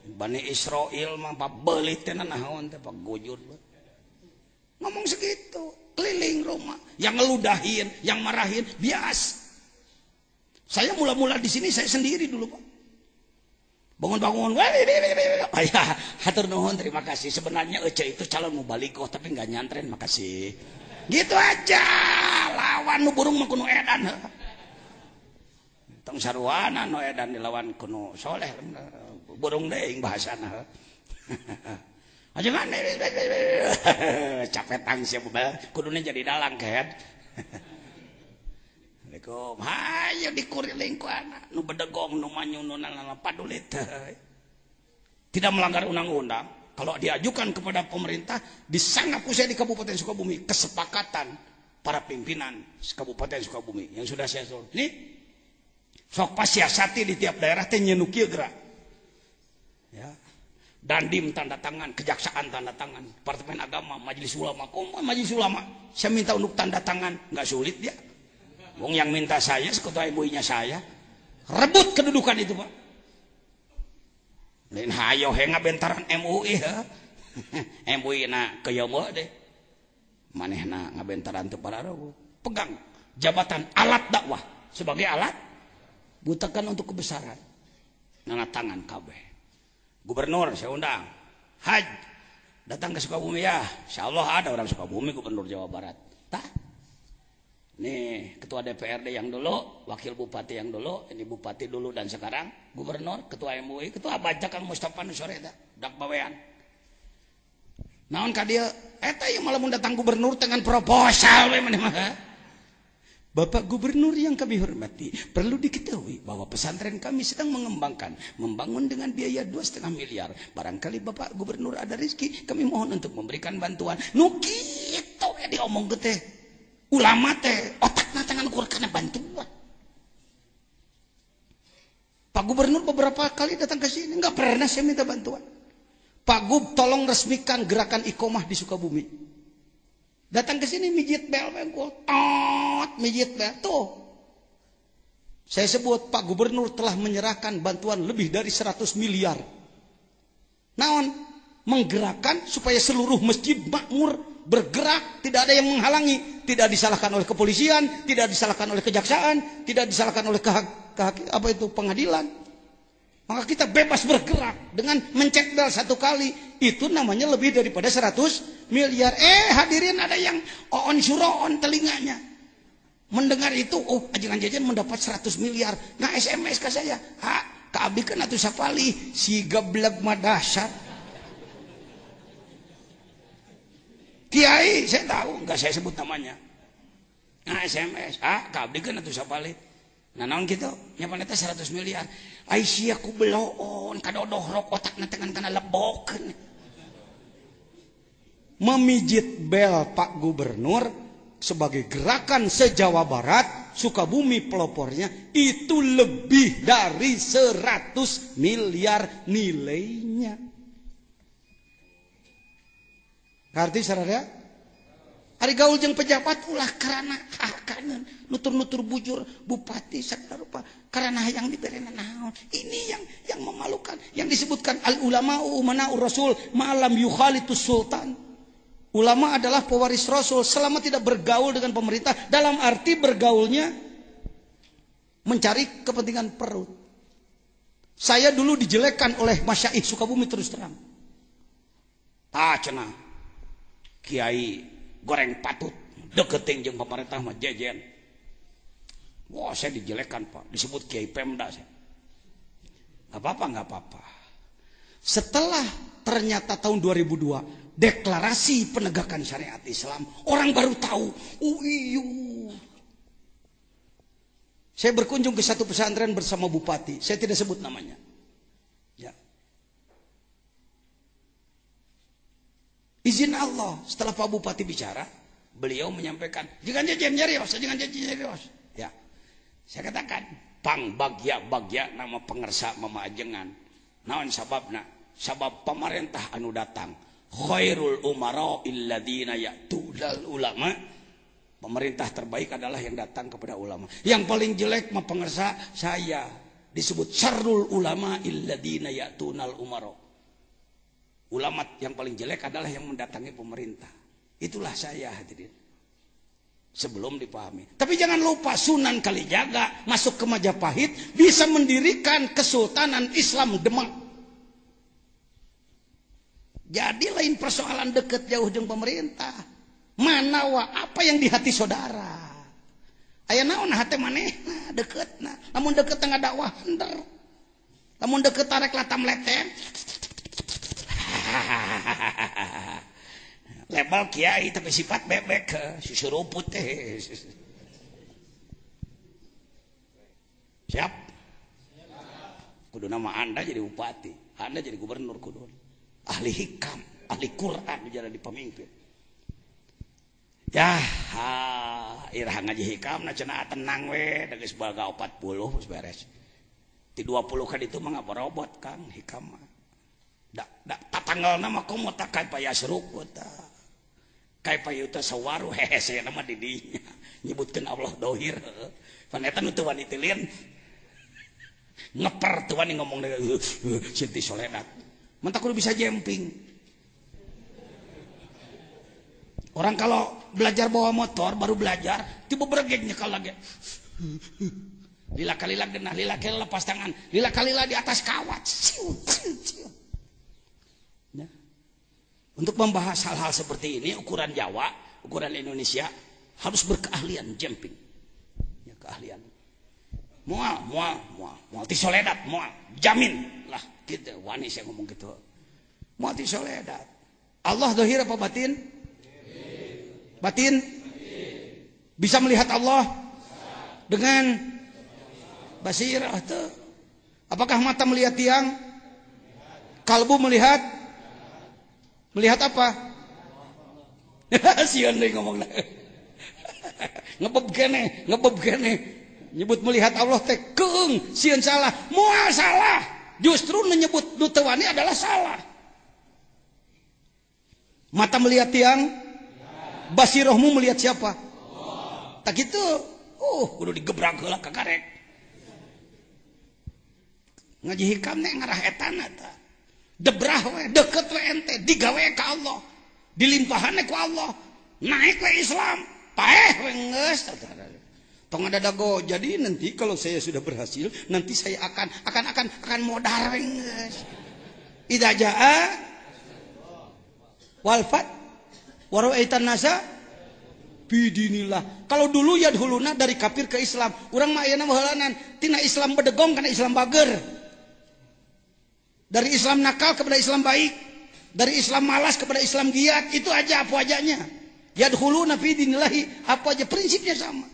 S1: Bani Israil mah pabelit teh naon teh pagujud. Ngomong segitu, keliling rumah, yang ngeludahin, yang marahin biasa. Saya mula-mula di sini saya sendiri dulu Pak. Bangun-bangun, ayah, hatur nuhun terima kasih. Sebenarnya Ece itu calon mubalikoh tapi nggak nyantren, makasih. Gitu aja, lawan nu burung mah kuno edan. Tong sarwana nu edan dilawan kuno soleh, burung deing bahasana. Aja kan, capek tang siapa, kudune jadi dalang kan. Assalamualaikum. Hayo dikuriling ku anak nu bedegong nu manyun nu nana padulit. Tidak melanggar undang-undang. Kalau diajukan kepada pemerintah disanggap usai di Kabupaten Sukabumi kesepakatan para pimpinan Kabupaten Sukabumi yang sudah saya suruh. Nih sok pasiasati di tiap daerah teh nyeunu kieu geura. Ya. Dandim tanda tangan, kejaksaan tanda tangan, Departemen Agama, Majelis Ulama, Majelis Ulama. Saya minta untuk tanda tangan, nggak sulit dia. Wong yang minta saya, ketua ibunya saya, rebut kedudukan itu Pak. Lain hayo henga bentaran MUI ha. MUI na keyomo deh. Manehna ngabentaran teu pararewu. Pegang jabatan alat dakwah sebagai alat butakan untuk kebesaran. Nana tangan kabeh. Gubernur saya undang. Haj datang ke Sukabumi ya. Insyaallah ada orang Sukabumi gubernur Jawa Barat. Tah? Nih ketua DPRD yang dulu, wakil bupati yang dulu, ini bupati dulu dan sekarang, gubernur, ketua MUI, ketua baca Kang Mustafa Nusore dak bawean. Naon ka dieu? Eta yang malah mendatang gubernur dengan proposal we maneh mah. Bapak Gubernur yang kami hormati, perlu diketahui bahwa pesantren kami sedang mengembangkan, membangun dengan biaya 2,5 miliar. Barangkali Bapak Gubernur ada rezeki, kami mohon untuk memberikan bantuan. Nu kitu ya diomong teh. Ulama teh otakna tangan ukur karena bantuan. Pak Gubernur beberapa kali datang ke sini nggak pernah saya minta bantuan. Pak Gub tolong resmikan gerakan ikomah di Sukabumi. Datang ke sini mijit bel bengkul, mijit bel tuh. Saya sebut Pak Gubernur telah menyerahkan bantuan lebih dari 100 miliar. Naon menggerakkan supaya seluruh masjid makmur bergerak, tidak ada yang menghalangi, tidak disalahkan oleh kepolisian, tidak disalahkan oleh kejaksaan, tidak disalahkan oleh pengadilan. Maka kita bebas bergerak dengan mencet bel 1 kali, itu namanya lebih daripada 100 miliar. Hadirin ada yang on suron telinganya. Mendengar itu, oh ajengan jajan mendapat 100 miliar. Nah SMS ke saya. Ka abdi kan atuh sapali si geblek mah dahsyat. Kiai saya tahu, enggak saya sebut namanya. Nah SMS, ka abdi kan atuh sapali. Nah naon kitu? Nya paneta 100 miliar. Ai sia ku beloon kadodoh rok otakna tengan kana lebokeun. Memijit bel Pak Gubernur sebagai gerakan se-Jawa Barat, Sukabumi pelopornya itu lebih dari 100 miliar nilainya. Ngerti saudara? Ari gaul jeung pejabat ulah karana hakaneun nutur-nutur bujur bupati sagala rupa karana hayang dibere naon. Ini yang memalukan, yang disebutkan al ulama umanaur rasul ma'lam yukhalitus sultan. Ulama adalah pewaris Rasul selama tidak bergaul dengan pemerintah, dalam arti bergaulnya mencari kepentingan perut. Saya dulu dijelekkan oleh masyaikh Sukabumi terus terang. Cenah kiai goreng patut deketing jeung pemerintah mah jejen. Wah saya dijelekkan Pak, disebut kiai Pemda saya. Gak apa-apa. Setelah ternyata tahun 2002 deklarasi penegakan syariat Islam, orang baru tahu. Saya berkunjung ke satu pesantren bersama bupati, saya tidak sebut namanya. Ya. Izin Allah, setelah Pak Bupati bicara, beliau menyampaikan, jangan jajan nyarios. Ya. Saya katakan, pang bagya nama pengersa mama ajengan. Naon sababna? Sabab pemerintah anu datang. Khairul umara illadina ya'tudal ulama. Pemerintah terbaik adalah yang datang kepada ulama. Yang paling jelek mah pengersa saya, disebut syarrul ulama illadina ya'tunal umara. Ulama yang paling jelek adalah yang mendatangi pemerintah. Itulah saya hadirin. Sebelum dipahami. Tapi jangan lupa Sunan Kalijaga masuk ke Majapahit bisa mendirikan Kesultanan Islam Demak. Jadi lain persoalan deket jauh dengan pemerintah. Manawa apa yang di hati saudara. Aya naon hate manehna deketna. Lamun deket tengah dakwah henter. Lamun deket tarek latam leten. Label kiai tapi sifat bebek susuruput teh. Siap? Kudu nama Anda jadi bupati, Anda jadi gubernur kudu. Ahli hikam, ahli Quran jadi pemimpin. Ya, irah ngaji hikam na cenah tenang we, da geus baga 40 geus beres. Ti 20 kan itu mah robot Kang hikam mah. Da tatanggalna mah komo tak kai paya seruk ta. Kai payu teh sawaru hese nama di dinya. Nyebutkeun Allah dohir. Pan eta nu teu wani tilin. Ngeper teu wani ngomong Siti Soledat. Mantap kudu bisa jemping. Orang kalau belajar bawa motor baru belajar, tiba bergeg nyekal lagi. Lila kalila genah, lila kalila lepas tangan, lila kalila di atas kawat. Ya. Untuk membahas hal-hal seperti ini, ukuran Jawa, ukuran Indonesia harus berkeahlian jemping. Ya, keahlian. Mual ti Soledat, mual jamin lah gitu. Wani saya ngomong gitu. Mual ti Soledat. Allah dohir apa batin? Batin? Bisa melihat Allah dengan basirah tuh. Apakah mata melihat tiang? Kalbu melihat? Melihat apa? Sian deui ngomong. Ngebeb kene. Nyebut melihat Allah teh keung sieun salah, moal salah. Justru menyebut nu teu wani adalah salah. Mata melihat tiang, basirohmu melihat siapa? Allah. Tak gitu. Kudu digebrak heula ka karek. Ngaji hikam nek ngarah etana ta. Debrah we, deket we ente, digawe ka Allah. Dilimpahanna ku Allah. Naik we Islam, paeh we geus. Tong ada dago. Jadi nanti kalau saya sudah berhasil, nanti saya akan modal geus. Idza jaa wal fat Wa ra'aitan nasa bidinillah. Kalau dulu yadhuluna dari kafir ke Islam, urang mah ayeuna baheulanan tina Islam bedegong kana Islam bager. Dari Islam nakal kepada Islam baik, dari Islam malas kepada Islam giat, itu aja apa ajanya. Yadhuluna fi dinillahi, apa aja prinsipnya sama.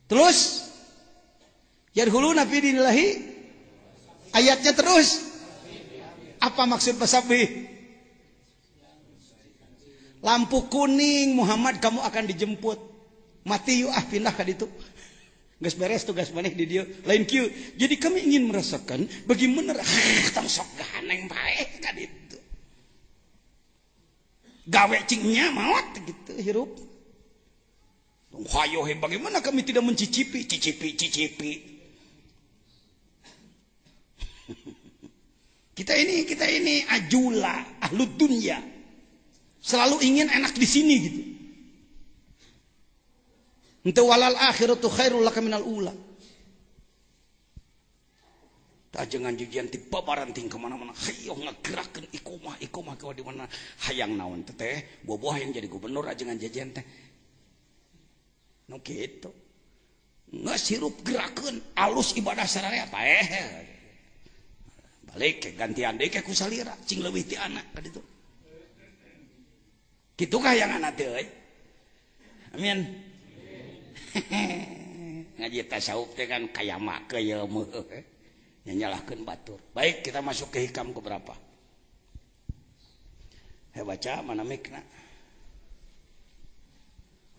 S1: Terus yadhuluna fi dinillahi, ayatnya terus apa maksud fasabih? Lampu kuning Muhammad kamu akan dijemput. Mati yuk pindah ke ditu. Geus beres tugas maneh di dieu. Lain kieu. Jadi kami ingin merasakan bagaimana tang sok ganeng bae ka ditu. Gawe cingnya maot gitu hirup. Hayo bagaimana kami tidak mencicipi. Kita ini ajula, ahlud dunya. Selalu ingin enak di sini gitu. Ente walal akhiratu khairul laka minal ula. Tak jangan jujian ti babaranting kemana-mana. Hayo ngagerakeun ikumah ke di mana hayang naon teh buah-buah yang jadi gubernur ajengan jajan teh. Nu kitu. Ngasirup gerakeun alus ibadah sararea paeh. Balik ke gantian deui ke ku salira cing leuwih ti anak ka ditu. Kitukah yang anak teh euy. Amin. Ngaji tasawuf teh kan kayama ke yeumeuh nyanyalahkeun batur. Baik, kita masuk ke hikam ke berapa? Baca mana mikna?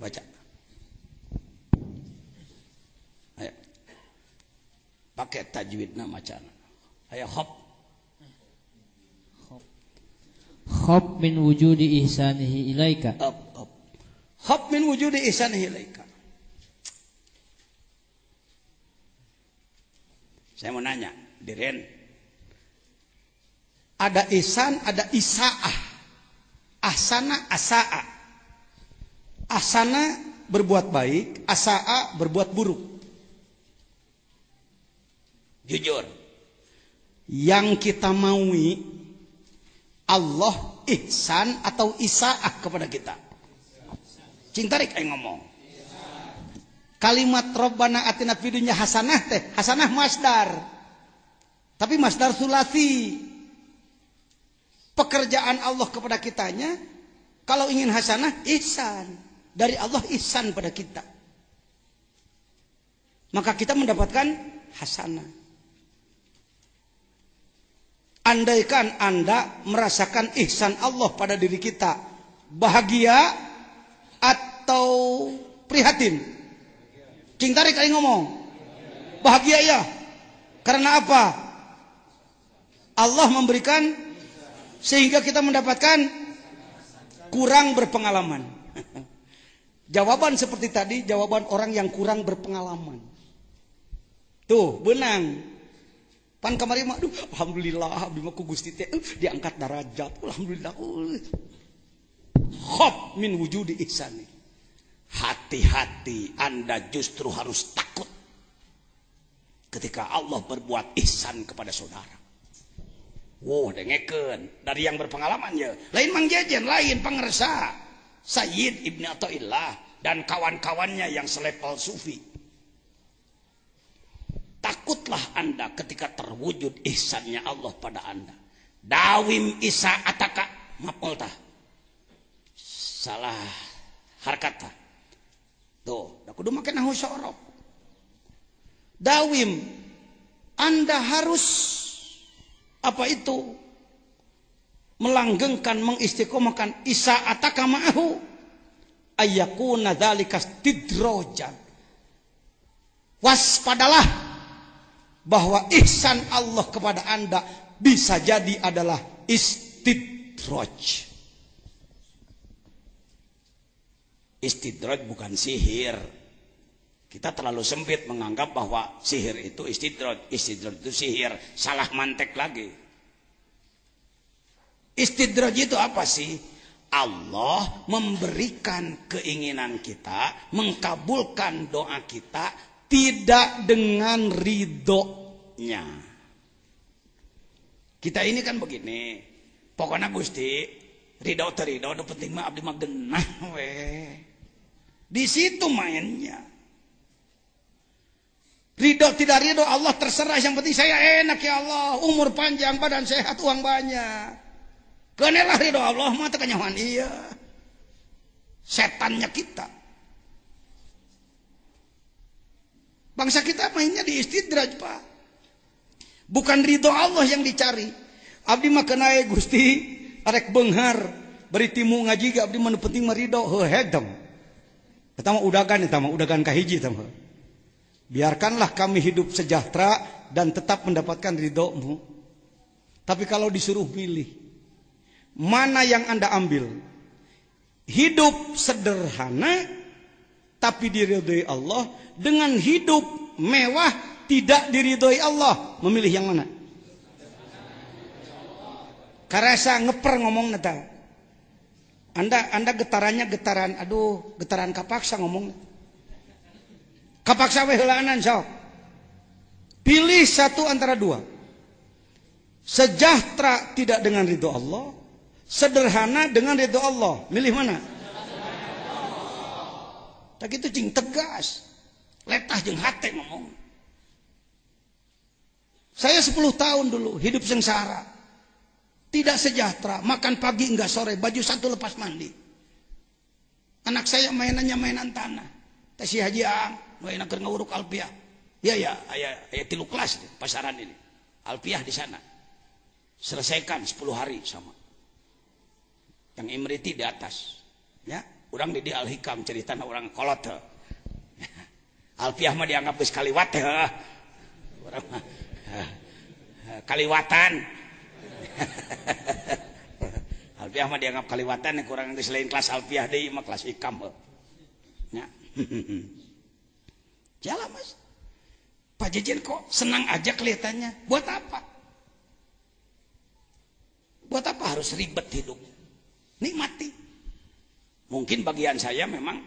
S1: Baca. Ayo. Pakai tajwidna macana. Ayo hop.
S2: Khab min wujudi ihsanihi ilaika.
S1: Khab min wujudi ihsanihi ilaika. Saya mau nanya, Diren. Ada ihsan, ada isaah. Ahsana, asa'a. Ahsana berbuat baik, asa'a berbuat buruk. Jujur. Yang kita maui Allah ihsan atau isaah kepada kita. Cing tarik aing ngomong. Kalimat Rabbana atina fid dunya hasanah teh, hasanah masdar. Tapi masdar sulasi. Pekerjaan Allah kepada kitanya kalau ingin hasanah ihsan. Dari Allah ihsan pada kita. Maka kita mendapatkan hasanah. Andaikan Anda merasakan ihsan Allah pada diri kita, bahagia atau prihatin? Cing tarik kali ngomong. Bahagia ya. Karena apa? Allah memberikan sehingga kita mendapatkan kurang berpengalaman. Jawaban seperti tadi, jawaban orang yang kurang berpengalaman. Tuh, benang. Pan kamari mah, alhamdulillah abdi mah ku Gusti teh diangkat derajat. Alhamdulillah. Khab min wujudi ihsani. Hati-hati, Anda justru harus takut ketika Allah berbuat ihsan kepada saudara. Wow, dengekeun dari yang berpengalaman ya. Lain Mang Jejen, lain pangersa. Sayyid Ibnu Athaillah dan kawan-kawannya yang selevel sufi. Takutlah Anda ketika terwujud ihsannya Allah pada Anda. Dawim isa ataka mapolta. Salah harkata. Tuh, dah kudu make nahu syaraf. Dawim, Anda harus apa itu? Melanggengkan, mengistiqomahkan isa ataka ma'ahu ayyakuna dzalika istidrojan. Waspadalah bahwa ihsan Allah kepada Anda bisa jadi adalah istidraj. Istidraj bukan sihir. Kita terlalu sempit menganggap bahwa sihir itu istidraj. Istidraj itu sihir. Salah mantek lagi. Istidraj itu apa sih? Allah memberikan keinginan kita, mengkabulkan doa kita tidak dengan ridhonya. Kita ini kan begini, pokoknya Gusti Ridho teh ridho, nu penting mah abdi mah genah we. Di situ mainnya. Ridho tidak ridho Allah terserah, yang penting saya enak ya Allah, umur panjang, badan sehat, uang banyak. Kenelah ridho Allah mah teu kanyahoan iya. Setannya kita. Bangsa kita mainnya di istidraj, Pak. Bukan ridho Allah yang dicari. Abdi mah kenai Gusti arek beunghar beri timu ngaji ge abdi mah penting mah ridho heuhedem. Eta mah udagan kahiji eta mah. Biarkanlah kami hidup sejahtera dan tetap mendapatkan ridho-Mu. Tapi kalau disuruh pilih, mana yang Anda ambil? Hidup sederhana tapi diridhoi Allah dengan hidup mewah tidak diridhoi Allah, memilih yang mana? Karasa ngeper ngomong neta. Anda getarannya getaran kapaksa ngomong. Kapaksa we heulaanan sok. Pilih satu antara dua. Sejahtera tidak dengan ridho Allah, sederhana dengan ridho Allah. Milih mana? Tak itu cing tegas. Letah jeung hate ngomong. Saya 10 tahun dulu hidup sengsara. Tidak sejahtera, makan pagi enggak sore, baju satu lepas mandi. Anak saya mainannya mainan tanah. Teh si Haji Ang, mainan keur nguruk alpiah. Ya, aya 3 kelas di pasaran ini. Alpiah di sana. Selesaikan 10 hari sama. Yang Imriti di atas. Ya, urang di Al-Hikam ceritana urang kolot. Alpiah mah dianggap geus kaliwat teh. Urang mah kaliwatan. Alpiah mah dianggap kaliwatan, kurang geus lain kelas alpiah deui mah kelas hikam. Nya. Jalan Mas. Pak Jejen kok senang aja kelihatannya. Buat apa? Buat apa harus ribet hidup? Nikmati. Mungkin bagian saya memang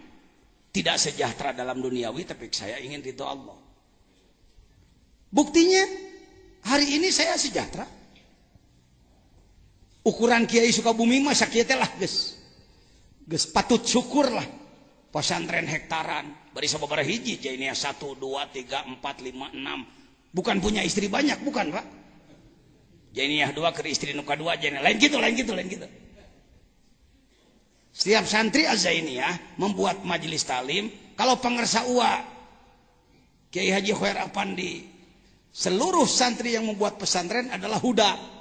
S1: tidak sejahtera dalam duniawi, tapi saya ingin ridho Allah. Buktinya hari ini saya sejahtera. Ukuran Kiai Sukabumi mah sakieu teh lah geus patut syukur lah. Pesantren hektaran bari sababaraha hiji Jainiyah 1 2 3 4 5 6. Bukan punya istri banyak, bukan, Pak. Jainiyah 2 ke istri nu kadua Jainiyah lain gitu. Setiap santri Az-Zainiyah membuat majelis talim, kalau pangersa UA Kiai Haji Khair Apandi, seluruh santri yang membuat pesantren adalah Huda.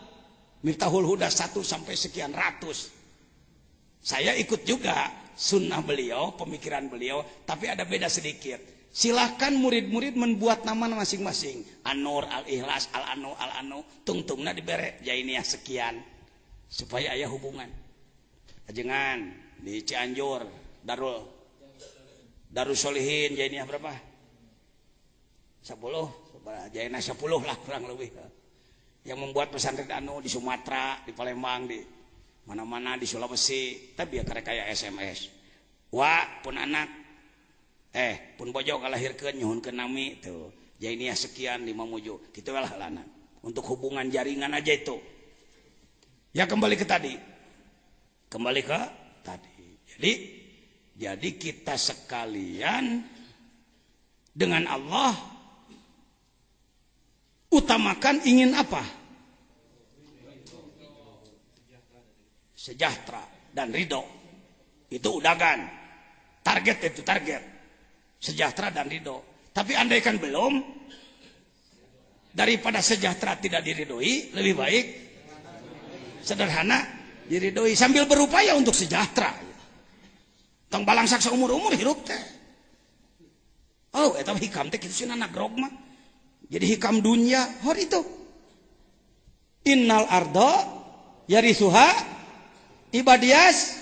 S1: Miftahul Huda 1 sampai sekian ratus. Saya ikut juga sunnah beliau, pemikiran beliau, tapi ada beda sedikit. Silahkan murid-murid membuat nama masing-masing. An-Nur, Al-Ikhlas, Al-Anu, tungtungna dibere Jainiyah sekian. Supaya aya hubungan. Ajengan di Cianjur, Darul Solihin, Jainiyah berapa? 10, Jainiyah 10 lah kurang lebih. Yang membuat pesantren anu di Sumatera, di Palembang, di mana-mana di Sulawesi, tapi ya kayak SMS. Wah, pun anak, pun bojo kalahirkeun nyuhunkeun nami tuh. Jainiyah sekian di Mamuju, kitu lah halanan. Untuk hubungan jaringan aja itu. Ya kembali ke tadi. Jadi kita sekalian dengan Allah utamakan ingin apa? Sejahtera dan ridho. Itu udagan. Target. Sejahtera dan ridho. Tapi andaikan belum, daripada sejahtera tidak diridhoi, lebih baik sederhana diridhoi sambil berupaya untuk sejahtera. Tong balangsak seumur-umur hirup teh. Oh, eta hikam teh kitu cenah nagrog mah. Jadi hikam dunia hor itu. Innal ardo yarisuha ibadiyas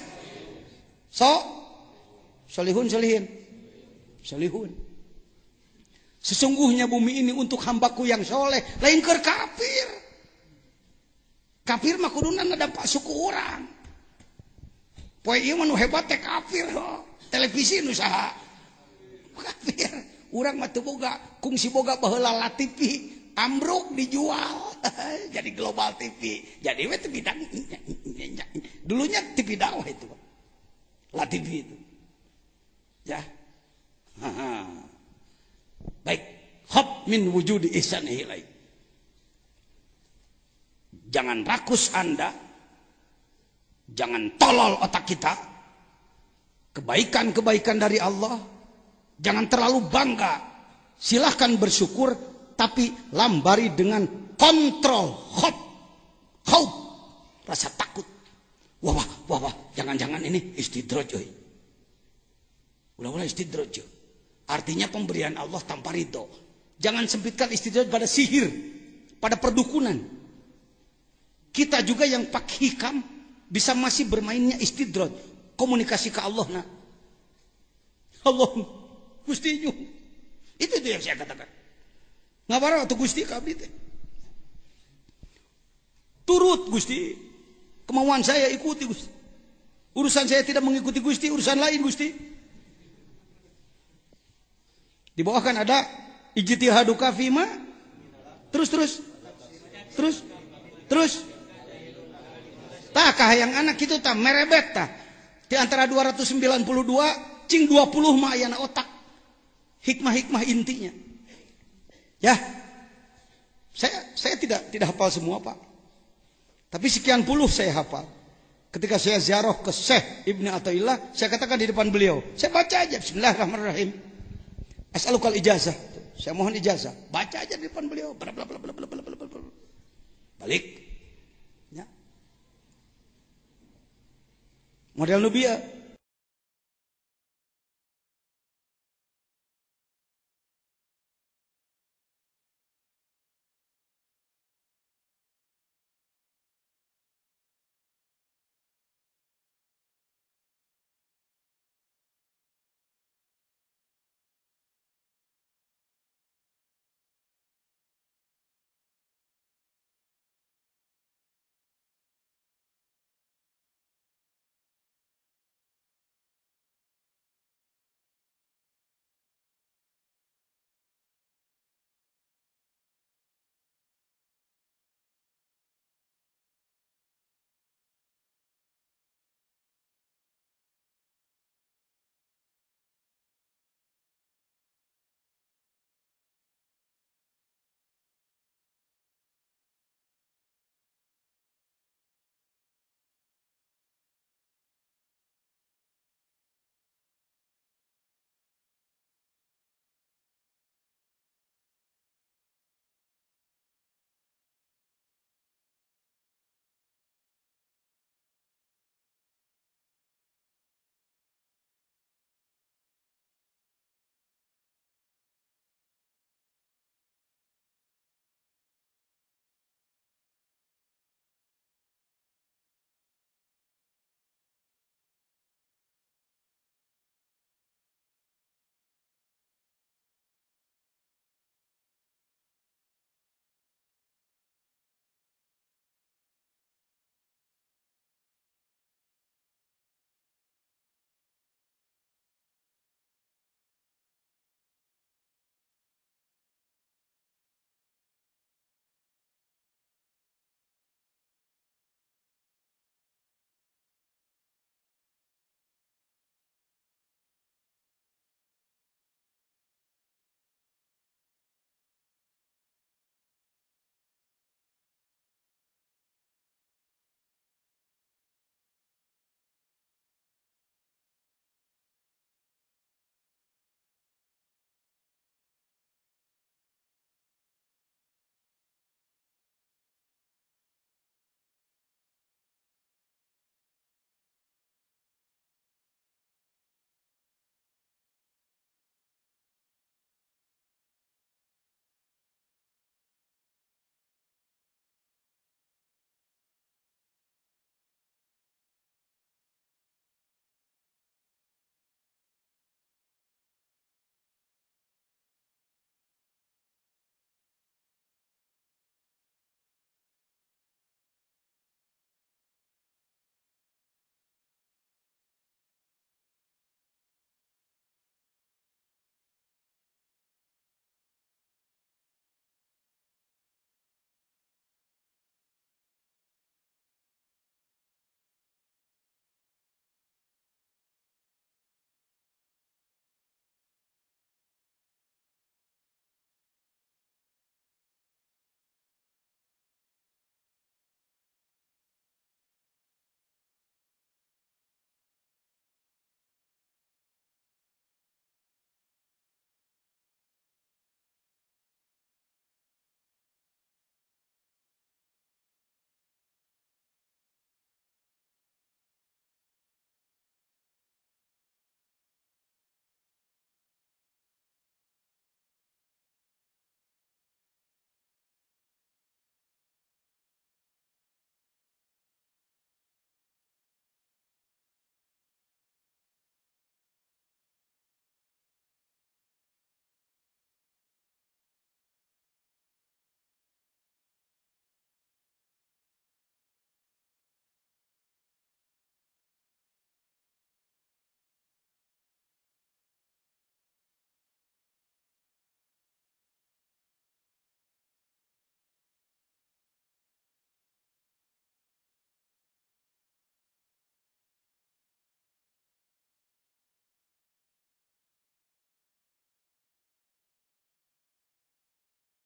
S1: solihun. Sesungguhnya bumi ini untuk hambaku yang soleh, lain keur kafir. Kafir mah kuduna dampak suku orang. Poe ieu mah nu hebat teh kafir. Televisi nu saha? Kafir. Urang mah teu boga, kungsi boga baheula La TV, ambruk dijual. Jadi Global TV. Jadi we teh bidang Dulunya TV dakwah itu, Pak. La TV itu. Ya. Baik. Hab min wujudi ihsanihi ilaik. Jangan rakus Anda. Jangan tolol otak kita. Kebaikan-kebaikan dari Allah. Jangan terlalu bangga. Silahkan bersyukur. Tapi lambari dengan kontrol. Khawf. Rasa takut. Wah. Jangan-jangan ini istidraj. Ulah-ulah istidraj. Artinya pemberian Allah tanpa ridho. Jangan sempitkan istidraj pada sihir. Pada perdukunan. Kita juga yang pak hikam bisa masih bermainnya istidraj, komunikasi ke Allah. Nah, Allah Gusti itu yang saya katakan. Ngabara atau Gusti kabeh teh. Turut Gusti, kemauan saya ikuti Gusti. Urusan saya tidak mengikuti Gusti, urusan lain Gusti. Di bawah kan ada ijtihaduka fima. Terus. Takah yang anak itu tak merebet tah. Di antara 292 cing 20 mah ayana otak. Hikmah-hikmah intinya. Ya. Saya tidak hafal semua, Pak. Tapi sekian puluh saya hafal. Ketika saya ziarah ke Syekh Ibnu Athaillah, saya katakan di depan beliau, saya baca aja bismillahirrahmanirrahim. As'alukal ijazah. Saya mohon ijazah. Baca aja di depan beliau. Balik. Ya. Model Nubia.